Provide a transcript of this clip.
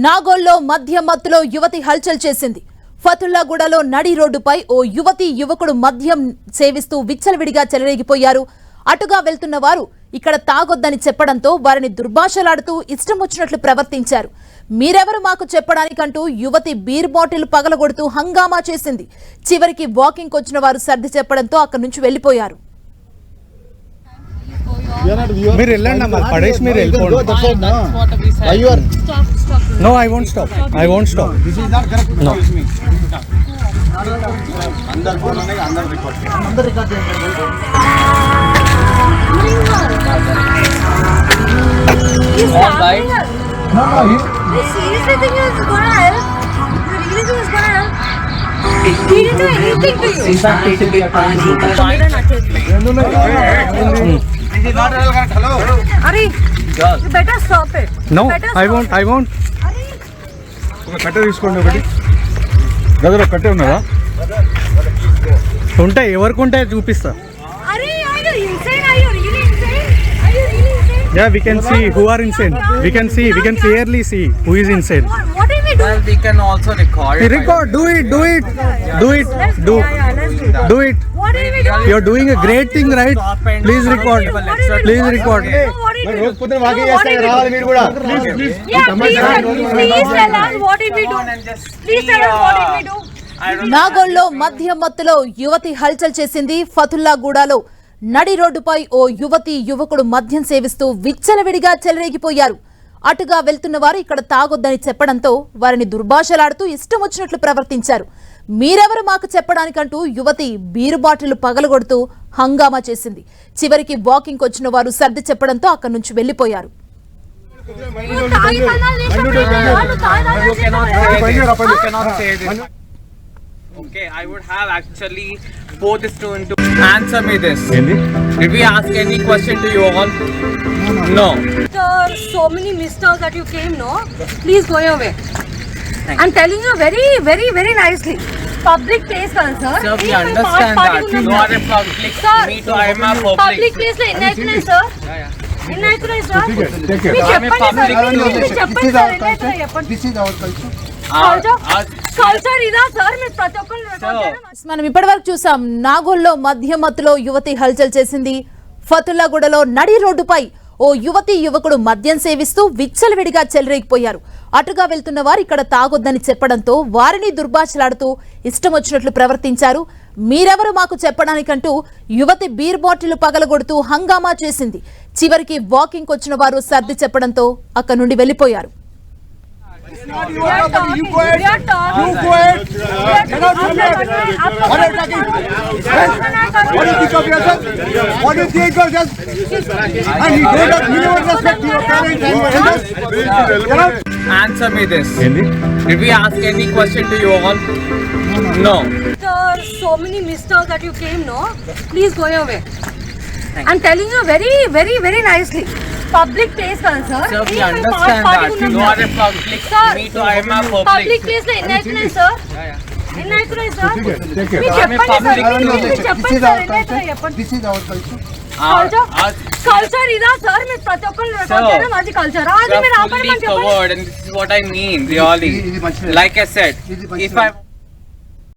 నాగోల్లో మద్యం మత్తులో యువతి హల్చల్ చేసింది. ఫతుల్లాగూడలో నడి రోడ్డుపై ఓ యువతి యువకుడు మద్యం సేవిస్తూ విచ్చలవిడిగా చెలరేగిపోయారు. అటుగా వెళ్తున్న వారు ఇక్కడ తాగొద్దని చెప్పడంతో వారిని దుర్భాషలాడుతూ ఇష్టం వచ్చినట్లు ప్రవర్తించారు. మీరెవరు మాకు చెప్పడానికంటూ యువతి బీర్ బాటిల్ పగలగొడుతూ హంగామా చేసింది. చివరికి వాకింగ్ వచ్చిన వారు సర్ది చెప్పడంతో అక్కడి నుంచి వెళ్లిపోయారు. మీరు వెళ్ళండి అమ్మా, పడేసి మీరు వెళ్ళిపోండి. No, I won't stop. I won't stop. This is not correct. No. अंदर फोन नहीं, अंदर record All right. No, no, Seriously think it's gonna help? You really think it's gonna help? He didn't do anything to you. this is not correct. Hello. Ari, you better stop it. No, Better I stop won't. it. I won't. Ari, ఒక కట్ట తీసుకోండి. ఒకటి గదిలో కట్టే ఉన్నదా? ఉంటాయి, ఎవరికి ఉంటాయి చూపిస్తా. Ari, are you insane? Are you really insane? Are you really insane? Yeah, we can see who are insane. We can clearly see who is insane. What did we do? Well, we can also record. Record. Do it. Let's Do that. Do it. What did we do? You're doing a great thing, right? Please record. Please record. What did we do? రోజు పొద్దున walking చేస్తే రావాలి మీరు కూడా. Yeah, please tell us what did we do? Please tell us what did we do? నాగోల్లో మద్యం మత్తులో యువతి హల్చల్ చేసింది. ఫతుల్లాగూడలో నడి రోడ్డుపై ఓ యువతి యువకుడు మద్యం సేవిస్తూ విచ్చలవిడిగా చెలరేగిపోయారు. అటుగా వెళ్తున్న వారు ఇక్కడ తాగొద్దని చెప్పడంతో వారిని దుర్భాషలాడుతూ ఇష్టం వచ్చినట్లు ప్రవర్తించారు. మీరెవరు మాకు చెప్పడానికంటూ యువతి బీరు బాటిల్ పగలగొడుతూ హంగామా చేసింది. చివరికి వాకింగ్ వచ్చిన వారు సర్ది చెప్పడంతో అక్కడి నుంచి వెళ్లిపోయారు. You cannot say this. Okay, I would have actually put this two into. Answer me this. Did we ask any question to you all? No. After so many misters that you came, no? Please go your way. I'm telling you very, very, very nicely. Public place, sir. Sir, we understand that. You are a public. Sir, Me too, I am a public. Public place లో ఎన్నైతున్నాయి sir? ఎన్నైతున్నాయి sir? మీరు చెప్పండి sir. మీరు చెప్పండి sir. ఎన్నైతున్నాయి చెప్పండి. This is our culture. Culture ఇదా sir? మీరు ప్రతి ఒక్కరు మనం ఇప్పటివరకు చూసాం. నాగోల్లో మద్యం మత్తులో యువతి హల్చల్ చేసింది. ఫతుల్లాగూడలో నడి రోడ్డుపై ఓ యువతి యువకుడు మద్యం సేవిస్తూ విచ్చలవిడిగా చెలరేగిపోయారు. అటుగా వెళ్తున్న వారు ఇక్కడ తాగొద్దని చెప్పడంతో వారిని దుర్భాషలాడుతూ ఇష్టం వచ్చినట్లు ప్రవర్తించారు. మీరెవరు మాకు చెప్పడానికంటూ యువతి బీర్ బాటిల్ పగలగొడుతూ హంగామా చేసింది. చివరికి వాకింగ్ వచ్చిన వారు సర్ది చెప్పడంతో అక్కడి నుండి వెళ్లిపోయారు. You go ahead. Cannot do that. What are you talking? What do you think of yourself? What do you think of yourself? And you don't have minimum respect to your parents and your elders. Cannot. Answer me this. Did we ask any question to you all? No. After so many misters that you came, no? Please go your way. I'm telling you very, very, very nicely. Public place, sir. Sir, we understand that. You are a public. Sir, Me too, I am a public. Public place లో ఎన్నైతున్నాయి sir? ఎన్నైతున్నాయి sir? మీరు చెప్పండి sir. మీరు చెప్పండి sir. ఎన్నైతున్నాయి చెప్పండి. This is our culture. Culture ఇదా sir? మీరు ప్రతి ఒక్కరు అది కల్చర్. అది మీరు fully ఆపడమని చెప్పండి. covered, and this is what I mean, really. Like I said, if I